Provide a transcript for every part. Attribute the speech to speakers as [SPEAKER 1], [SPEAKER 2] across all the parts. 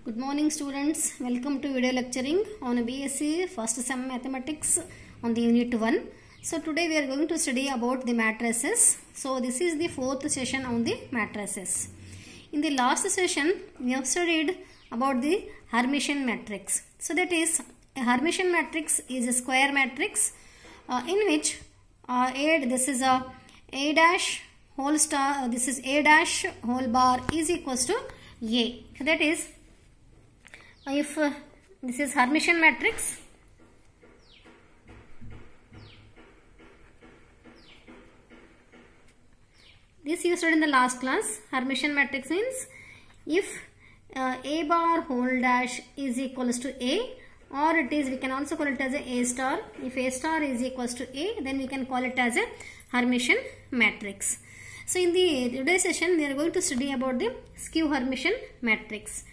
[SPEAKER 1] Good morning students, welcome to video lecturing on BSc first sem mathematics on the unit 1. So today we are going to study about the matrices. So this is the fourth session on the matrices. In the last session we have studied about the Hermitian matrix. So that is, a Hermitian matrix is a square matrix in which this is a dash whole star, this is a dash whole bar is equals to a. So that is, if this is Hermitian matrix, this you studied in the last class. Hermitian matrix means if a bar whole dash is equals to a, or it is, we can also call it as a star. If a star is equals to a, then we can call it as a Hermitian matrix. So in the today's session we are going to study about the skew Hermitian matrix.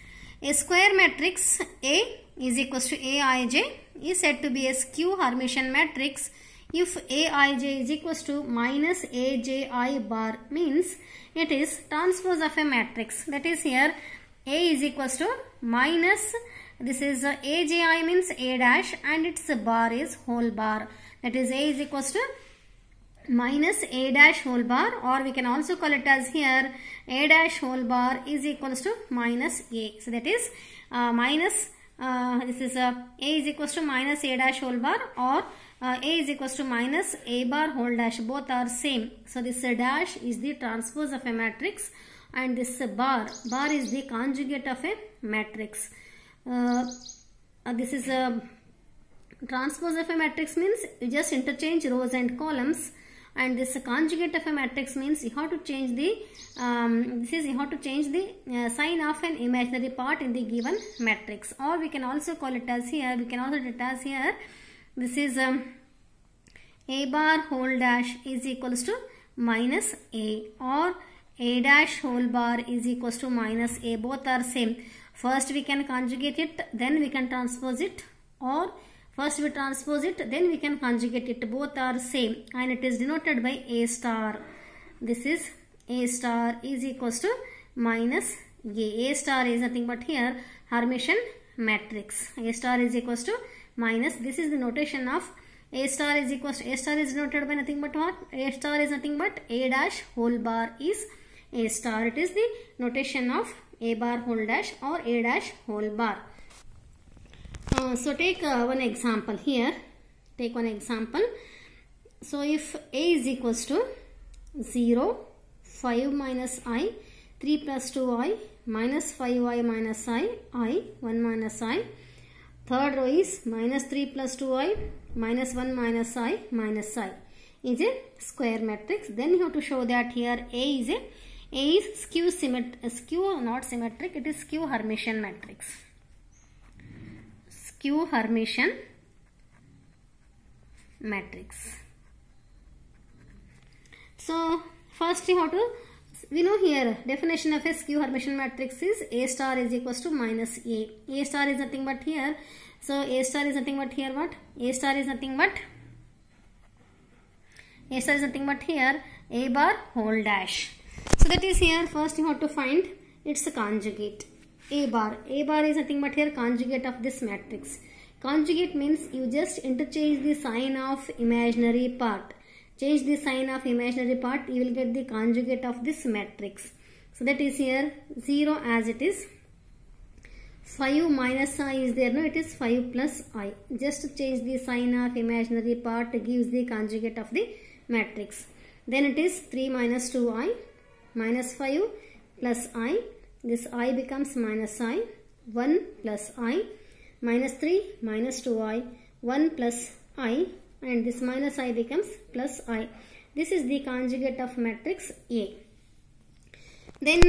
[SPEAKER 1] A square matrix A is equals to Aij is said to be a skew Hermitian matrix if Aij is equals to minus Aj bar, means it is transpose of a matrix. That is, here A is equals to minus, this is Aj means A dash and its bar is whole bar. That is, A is equals to minus A dash whole bar, or we can also call it as here A dash whole bar is equals to minus A. So that is this is A is equals to minus A dash whole bar, or A is equals to minus A bar whole dash, both are same. So this dash is the transpose of a matrix and this bar is the conjugate of a matrix. This is a transpose of a matrix means you just interchange rows and columns, and this conjugate of a matrix means you have to change the you have to change the sign of an imaginary part in the given matrix, or we can also call it as here, this is A bar whole dash is equals to minus A, or A dash whole bar is equals to minus A, both are same. First we can conjugate it, then we can transpose it, or first we transpose it, then we can conjugate it, both are same, and it is denoted by A star. This is A star is equals to minus A. A star is nothing but here Hermitian matrix. A star is equals to minus, this is the notation of A star is equals to, A star is denoted by nothing but what? A star is nothing but A dash whole bar is A star. It is the notation of A bar whole dash or A dash whole bar. So take one example here. Take one example. So if A is equals to 0, 5 minus I, 3 plus 2I, minus 5I minus I, 1 minus I. Third row is minus 3 plus 2I, minus 1 minus I, minus I. Is a square matrix. Then you have to show that here A is skew not symmetric, it is skew Hermitian matrix. Skew Hermitian matrix. So first you have to, we know here definition of a skew Hermitian matrix is A star is equals to minus A. A star is nothing but here. So A star is nothing but here what? A star is nothing but here A bar whole dash. So that is, here first you have to find its conjugate. A bar is nothing but here conjugate of this matrix. Conjugate means you just interchange the sign of imaginary part. Change the sign of imaginary part, you will get the conjugate of this matrix. So that is here 0 as it is. 5 minus I is there, no, it is 5 plus I. Just change the sign of imaginary part gives the conjugate of the matrix. Then it is 3 minus 2I minus 5 plus I. This I becomes minus I, 1 plus I, minus 3 minus 2I, 1 plus I, and this minus I becomes plus I. This is the conjugate of matrix A. Then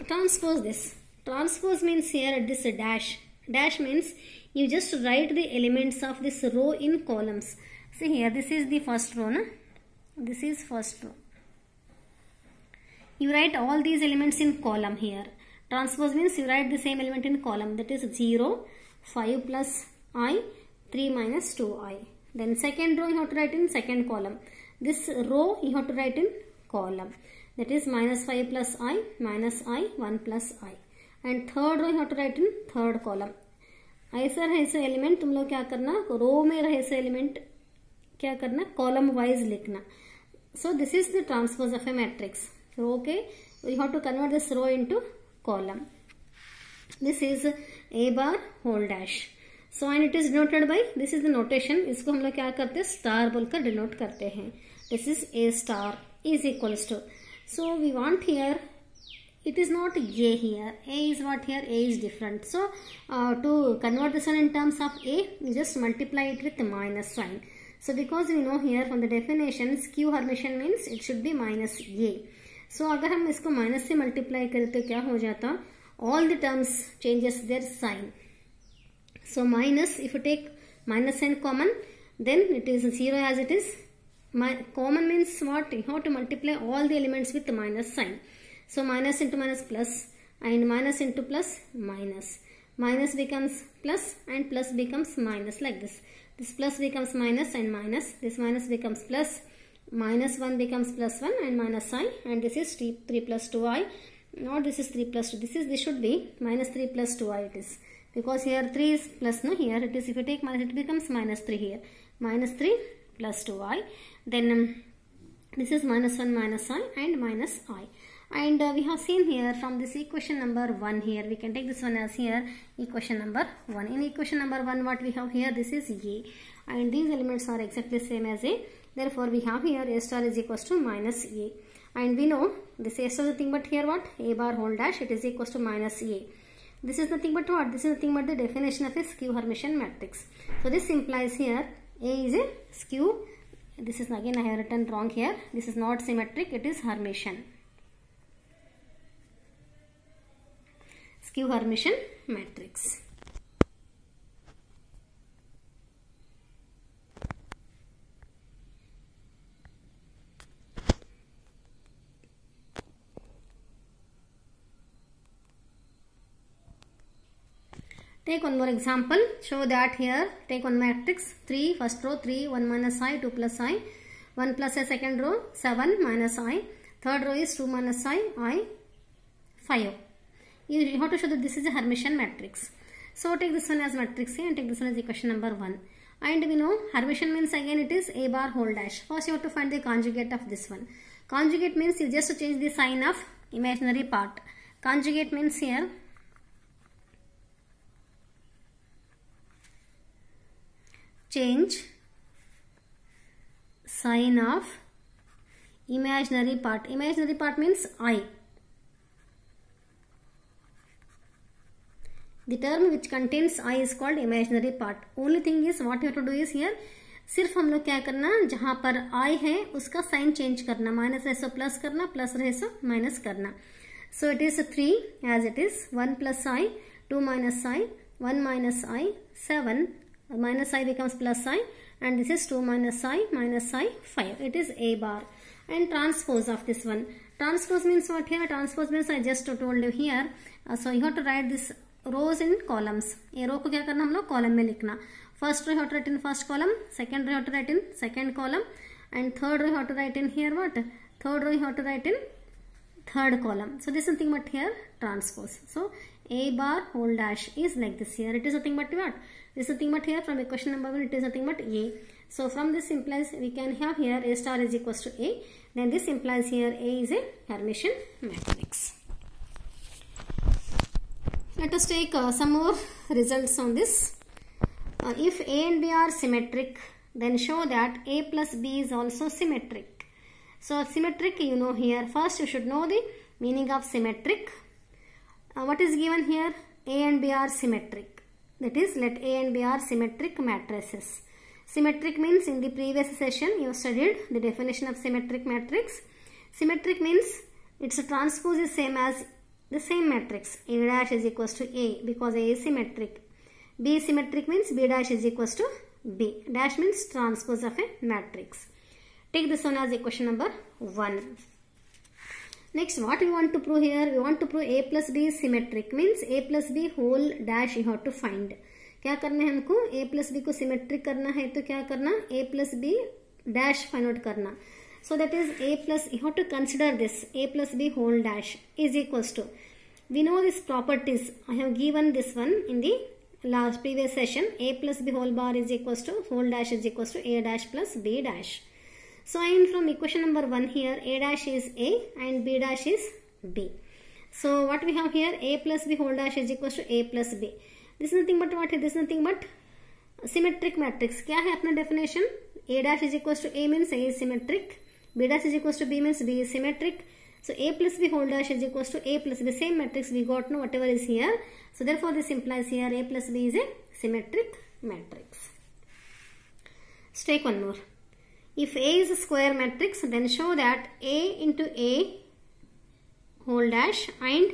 [SPEAKER 1] transpose this. Transpose means here this dash. Dash means you just write the elements of this row in columns. See here, this is the first row, no? This is first row. You write all these elements in column here. Transpose means you write the same element in column, that is 0, 5 plus I, 3 minus 2I. Then second row you have to write in second column. This row you have to write in column. That is minus 5 plus I, minus I, 1 plus I. And third row you have to write in third column. ऐसा रहे ऐसे element तुम लोग क्या करना, रो में रहे ऐसे एलिमेंट क्या करना, कॉलम वाइज लिखना. So this is the transpose of a matrix. Okay, you have to convert this row into column. This is a bar whole dash. So and it is denoted by, this is the notation. इसको हम लोग क्या करते हैं, star बोलकर denote करते हैं. This is a star is equals to. So we want here, it is not a here, a is what here, a is different. So to convert this one in terms of a, you just multiply it with minus sign. So because we know here from the definition skew Hermitian means it should be minus a. So अगर हम इसको minus से multiply करें तो क्या हो जाता, all the terms changes their sign. So minus, if you take minus sign common, then it is 0 as it is. Common means what, you have to multiply all the elements with minus sign. So minus into minus plus, and minus into plus minus. Minus becomes plus and plus becomes minus, like this. This plus becomes minus and minus. This minus becomes plus. Minus 1 becomes plus 1 and minus I. And this is 3 plus 2i. Not this is 3 plus 2. This should be minus 3 plus 2i it is. Because here 3 is plus, no? Here it is, if you take minus, it becomes minus 3 here. Minus 3 plus 2i. Then this is minus 1 minus I and minus I. And we have seen here from this equation number 1 here, we can take this one as here equation number 1. In equation number 1 what we have here, this is a, and these elements are exactly same as a. Therefore we have here a star is equals to minus a, and we know this a star is nothing but here what, a bar whole dash, it is equals to minus a. This is nothing but what, this is nothing but the definition of a skew Hermitian matrix. So this implies here a is a skew. This is again I have written wrong here, this is not symmetric, it is Hermitian. Skew Hermitian matrix. Take one more example. Show that here. Take one matrix 3, first row 3, 1 minus I, 2 plus I, 1 plus a second row 7 minus I, third row is 2 minus I 5. You have to show that this is a Hermitian matrix. So take this one as matrix A and take this one as equation number 1. And we know Hermitian means again it is a bar whole dash. First you have to find the conjugate of this one. Conjugate means you just change the sign of imaginary part. Conjugate means here change sign of imaginary part. Imaginary part means I. The term which contains I is called imaginary part. Only thing is what you have to do is here, सिर्फ हम लोग क्या करना, जहां पर I है उसका sign change करना, माइनस रहे सो प्लस करना, प्लस रहे सो माइनस करना. So it is 3 as it is, 1 plus I, 2 minus I, 1 minus I, 7, minus I becomes plus I, and this is 2 minus I, 5. It is a bar. And transpose of this one. Transpose means what here? Transpose means I just told you here. So you have to write this rows in columns. ये रो को क्या करना हम लोग column में लिखना. First row you have to write in first column, second row you have to write in second column, and third row you have to write in here what? Third row you have to write in third column. So this is nothing but here transpose. So a bar whole dash is like this here. It is nothing but what? This is nothing but here from equation number 1 it is nothing but a. So from this implies we can have here a star is equals to a. Then this implies here a is a Hermitian matrix. Let us take some more results on this. If A and B are symmetric, then show that A plus B is also symmetric. So symmetric you know here. First you should know the meaning of symmetric. What is given here? A and B are symmetric. That is, let A and B are symmetric matrices. Symmetric means in the previous session you studied the definition of symmetric matrix. Symmetric means its transpose is same as the same matrix. A dash is equals to A because A is symmetric. B symmetric means B dash is equals to B. Dash means transpose of a matrix. Take this one as equation number 1. Next, what we want to prove here? We want to prove A plus B is symmetric. Means A plus B whole dash you have to find. क्या करना है हमको? A plus B को symmetric करना है तो क्या करना? A plus B dash find out करना. So that is A plus, you have to consider this. A plus B whole dash is equals to. we know these properties. I have given this one in the last previous session. A plus b whole bar is equals to whole dash is equals to a dash plus b dash. So I am from equation number 1 here, a dash is a and b dash is b. So what we have here, a plus b whole dash is equals to a plus b. This is nothing but what? This is nothing but symmetric matrix. क्या है अपना definition? A dash is equals to a means a is symmetric. B dash is equals to b means b is symmetric. So a plus b whole dash is equals to a plus b. The same matrix we got now whatever is here. So therefore this implies here a plus b is a symmetric matrix. Let's take one more. If A is a square matrix, then show that A into A whole dash and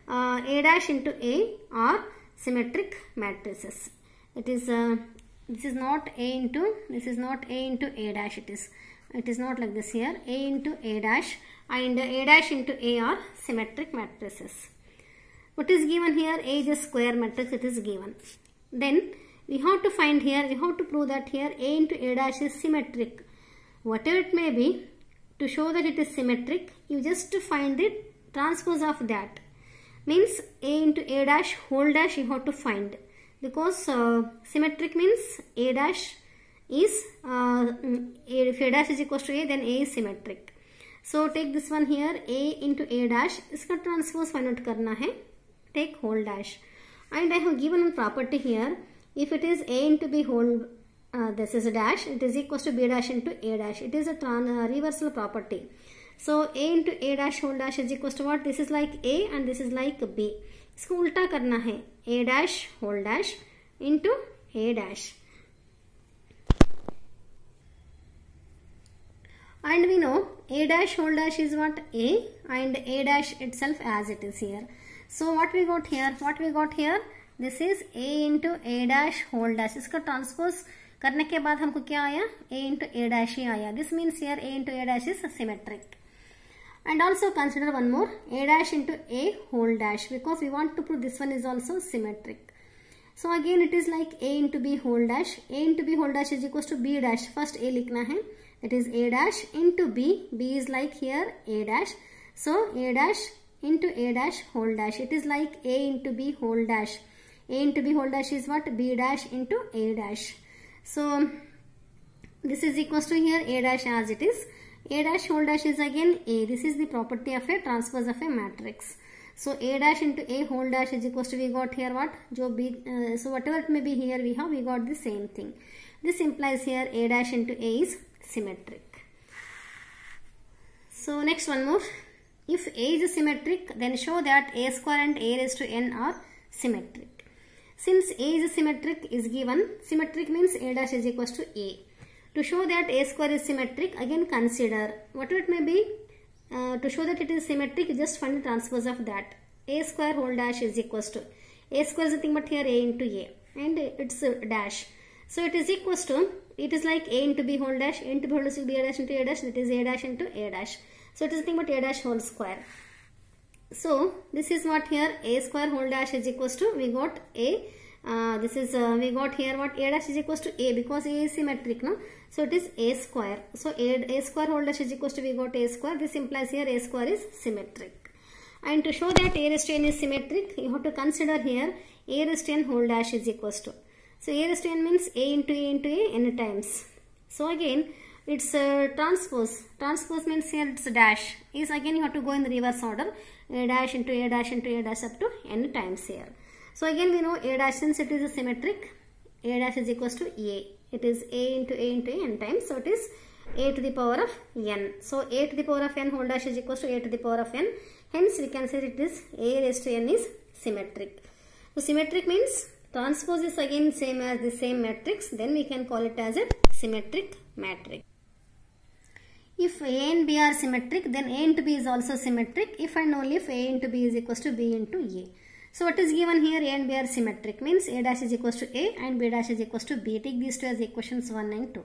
[SPEAKER 1] A dash into A are symmetric matrices. It is this is not A into A dash. It is not like this here. A into A dash and A dash into A are symmetric matrices. What is given here? A is a square matrix. It is given. Then we have to find here. We have to prove that here A into A dash is symmetric. Whatever it may be, to show that it is symmetric, you just find the transpose of that. Means A into A dash whole dash you have to find. Because symmetric means A dash is, if A dash is equals to A, then A is symmetric. So take this one here, A into A dash, iska transpose find out karna hai. Take whole dash. And I have given a property here, if it is A into B whole this is a dash, it is equals to b dash into a dash. It is a reversal property. So a into a dash whole dash is equals to what? This is like a and this is like b. इसको उल्टा करना है, a dash whole dash into a dash. And we know a dash whole dash is what? A and a dash itself as it is here. So what we got here? This is a into a dash whole dash. इसका transpose करने के बाद हमको क्या आया? A into A dash ही आया. This means here A into A dash is symmetric. And also consider one more, A dash into A whole dash, because we want to prove this one is also symmetric. So again it is like A into B whole dash. A into B whole dash is equals to B dash. First A लिखना है. That is A dash into B. B is like here A dash. So A dash into A dash whole dash. It is like A into B whole dash. A into B whole dash is what? B dash into A dash. So this is equals to here A dash as it is. A dash whole dash is again A. This is the property of a transpose of a matrix. So A dash into A whole dash is equals to, we got here what? So whatever it may be here we got the same thing. This implies here A dash into A is symmetric. So next one more. If A is symmetric, then show that A square and A raised to n are symmetric. Since A is symmetric is given, symmetric means A dash is equals to A. To show that A square is symmetric, again consider whatever it may be, to show that it is symmetric, just find the transpose of that. A square whole dash is equals to, A square is nothing but here A into A and it's a dash. So it is equals to, it is like A into B whole dash, A into B whole dash, B dash into A dash, that is A dash into A dash. So it is nothing but A dash whole square. So this is what here A square whole dash is equals to, we got A, we got here what? A dash is equals to A, because A is symmetric, no? So it is A square. So A square whole dash is equals to, we got A square. This implies here A square is symmetric. And to show that A raised to n is symmetric, you have to consider here A raised to n whole dash is equals to. So A raised to n means A into A n times. So again it's transpose. Transpose means here it's a dash. Is again you have to go in the reverse order. A dash into A dash into A dash up to n times here. So again we know A dash, since it is a symmetric, A dash is equals to A. It is A into A n times. So it is A to the power of n. So A to the power of n whole dash is equals to A to the power of n. Hence we can say it is A raised to n is symmetric. So symmetric means transpose is again same as the same matrix. Then we can call it as a symmetric matrix. If A and B are symmetric, then A into B is also symmetric if and only if A into B is equals to B into A. So what is given here? A and B are symmetric, means A dash is equals to A and B dash is equals to B. Take these two as equations 1 and 2.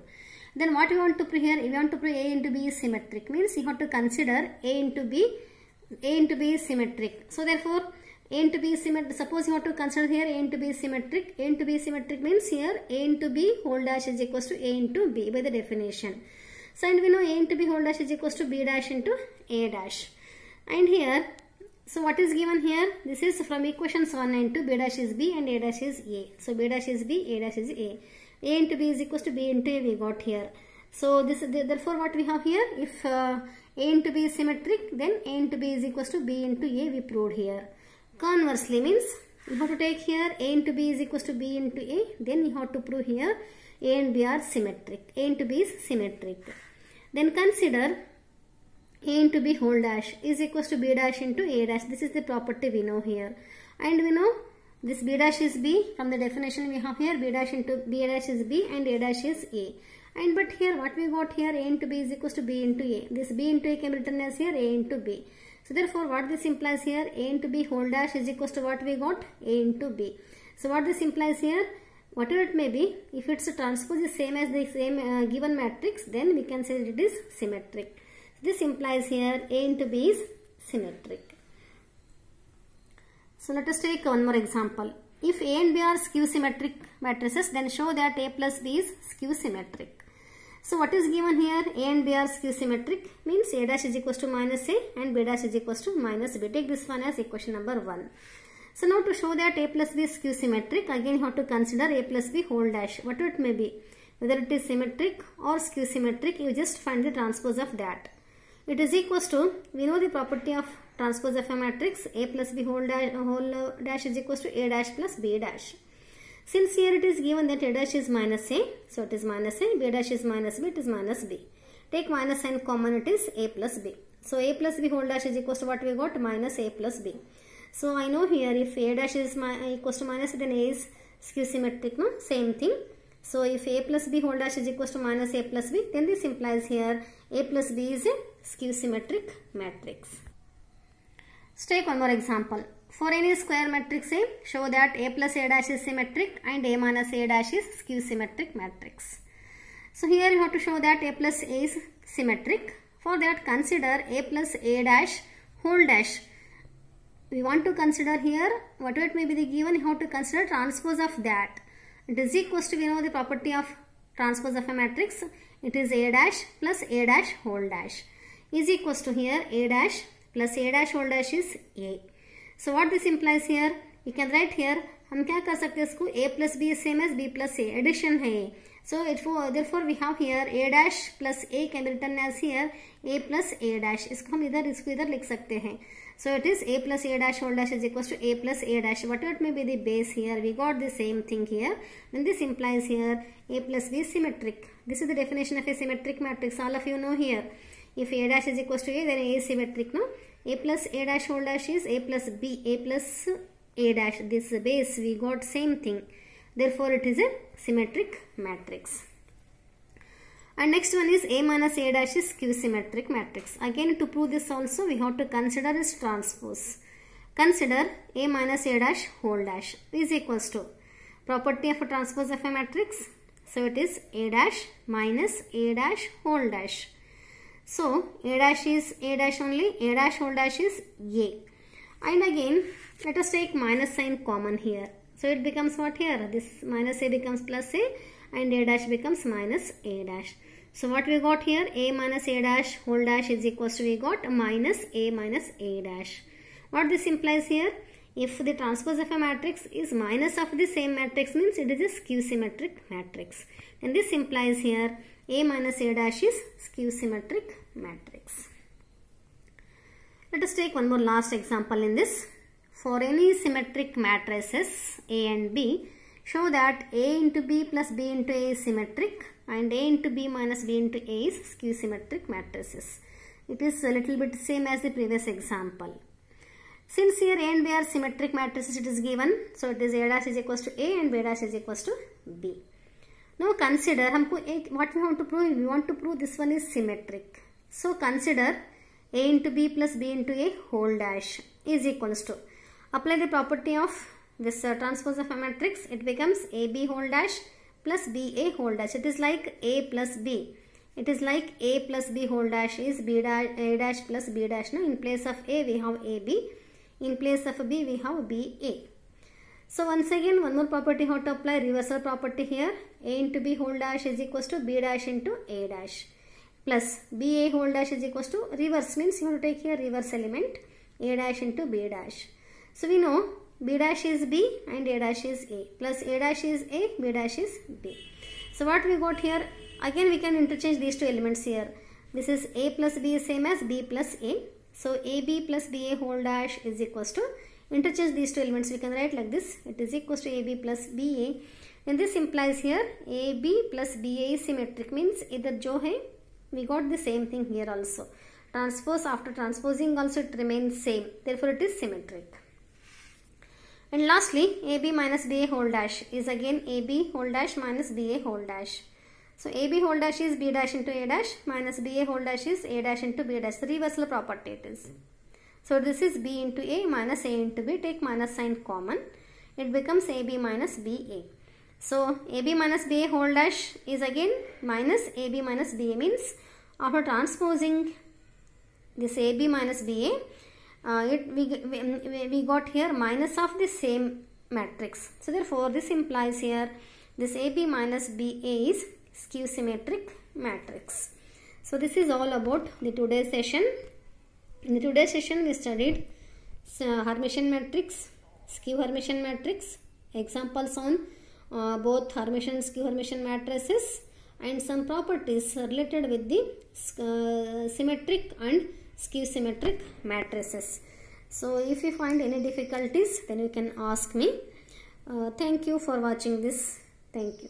[SPEAKER 1] Then what we want to prove here? We want to prove A into B is symmetric, means you have to consider A into B is symmetric. So therefore A into B is symmetric. Suppose you have to consider here A into B is symmetric. A into B is symmetric means here A into B whole dash is equals to A into B by the definition. So and we know A into B whole dash is equals to B dash into A dash. And here So what is given here? This is from equations 1 and 2. B dash is B and A dash is A. So B dash is B, A dash is A. A into B is equals to B into A we got here. So this therefore what we have here? If A into B is symmetric, then A into B is equals to B into A we proved here. Conversely means you have to take here A into B is equals to B into A. Then you have to prove here A and B are symmetric. A into B is symmetric. Then consider A into B whole dash is equals to B dash into A dash. This is the property we know here. And we know this B dash is B. From the definition we have here, B dash into B dash is B and A dash is A. And but here what we got here, A into B is equals to B into A. This B into A can be written as here A into B. So therefore what this implies here, A into B whole dash is equals to what we got, A into B. So what this implies here, whatever it may be, if its transpose is same as the same given matrix, then we can say that it is symmetric. This implies here A into B is symmetric. So let us take one more example. If A and B are skew symmetric matrices, then show that A plus B is skew symmetric. So what is given here? A and B are skew symmetric means A dash is equals to minus A and B dash is equals to minus B. Take this one as equation number 1. So now to show that A plus B is skew symmetric, again you have to consider A plus B whole dash. Whatever it may be, whether it is symmetric or skew symmetric, you just find the transpose of that. It is equals to, we know the property of transpose of a matrix, A plus B whole dash is equals to A dash plus B dash. Since here it is given that A dash is minus A, so it is minus A, B dash is minus B, it is minus B. Take minus sign common, it is A plus B. So A plus B whole dash is equals to what we got, minus A plus B. So I know here if A dash is equals to minus, then A is skew symmetric, no? Same thing. So if A plus B whole dash is equals to minus A plus B, then this implies here A plus B is a skew symmetric matrix. Let's take one more example. For any square matrix A, show that A plus A dash is symmetric and A minus A dash is skew symmetric matrix. So here you have to show that A plus A is symmetric. For that consider A plus A dash whole dash. We want to consider here, whatever it may be the given, you have to consider transpose of that. It is equals to, we know the property of transpose of a matrix. It is A dash plus A dash whole dash is equals to here A dash plus A dash whole dash is A. So what this implies here, you can write here, हम क्या कर सकते हैं इसको, A plus B is same as B plus A, addition है. So therefore we have here A dash plus A can be written as here A plus A dash. इसको हम इसको इधर लिख सकते हैं. So it is A plus A dash whole dash is equals to A plus A dash. Whatever it may be the base here, we got the same thing here. Then this implies here A plus B is symmetric. This is the definition of a symmetric matrix. All of you know here. If A dash is equals to A, then A is symmetric, no? A plus A dash whole dash is A plus B, A plus A dash. This base we got same thing. Therefore it is a symmetric matrix. And next one is A minus A dash is skew symmetric matrix. Again to prove this also we have to consider this transpose. Consider A minus A dash whole dash is equals to property of a transpose of a matrix. So it is A dash minus A dash whole dash. So A dash is A dash only, A dash whole dash is A. And again let us take minus sign common here. So it becomes what here? This minus A becomes plus A and A dash becomes minus A dash. So what we got here? A minus A dash whole dash is equals to, we got minus A minus A dash. What this implies here? If the transpose of a matrix is minus of the same matrix, means it is a skew symmetric matrix. And this implies here A minus A dash is skew symmetric matrix. Let us take one more last example in this. For any symmetric matrices A and B, show that A into B plus B into A is symmetric and A into B minus B into A is skew symmetric matrices. It is a little bit same as the previous example. Since here A and B are symmetric matrices, it is given. So it is A dash is equals to A and B dash is equals to B. Now consider, what we want to prove? We want to prove this one is symmetric. So consider A into B plus B into A whole dash is equals to, apply the property of this transpose of a matrix. It becomes AB whole dash plus BA whole dash. It is like A plus B. It is like A plus B whole dash is B dash, A dash plus B dash. Now in place of A we have AB. In place of B we have BA. So once again one more property how to apply, reversal property here. A into B whole dash is equals to B dash into A dash plus BA whole dash is equals to, reverse means you have to take here reverse element. A dash into B dash. So we know B dash is B and A dash is A, plus A dash is A, B dash is B. So what we got here, again we can interchange these two elements here. This is A plus B is same as B plus A. So AB plus BA whole dash is equals to, interchange these two elements, we can write like this, it is equals to AB plus BA. And this implies here AB plus BA is symmetric, means either jo hai, we got the same thing here also. Transpose, after transposing also it remains same, therefore it is symmetric. And lastly, AB minus BA whole dash is again AB whole dash minus BA whole dash. So AB whole dash is B dash into A dash minus BA whole dash is A dash into B dash. The reversal property it is. So this is B into A minus A into B. Take minus sign common. It becomes AB minus BA. So AB minus BA whole dash is again minus AB minus BA, means after transposing this AB minus BA, we got here minus of the same matrix. So therefore this implies here this AB minus BA is skew symmetric matrix. So this is all about the today's session. In the today's session we studied Hermitian matrix, skew Hermitian matrix, examples on both Hermitian and skew Hermitian matrices, and some properties related with the symmetric and skew symmetric matrices. So if you find any difficulties, then you can ask me. Thank you for watching this. Thank you.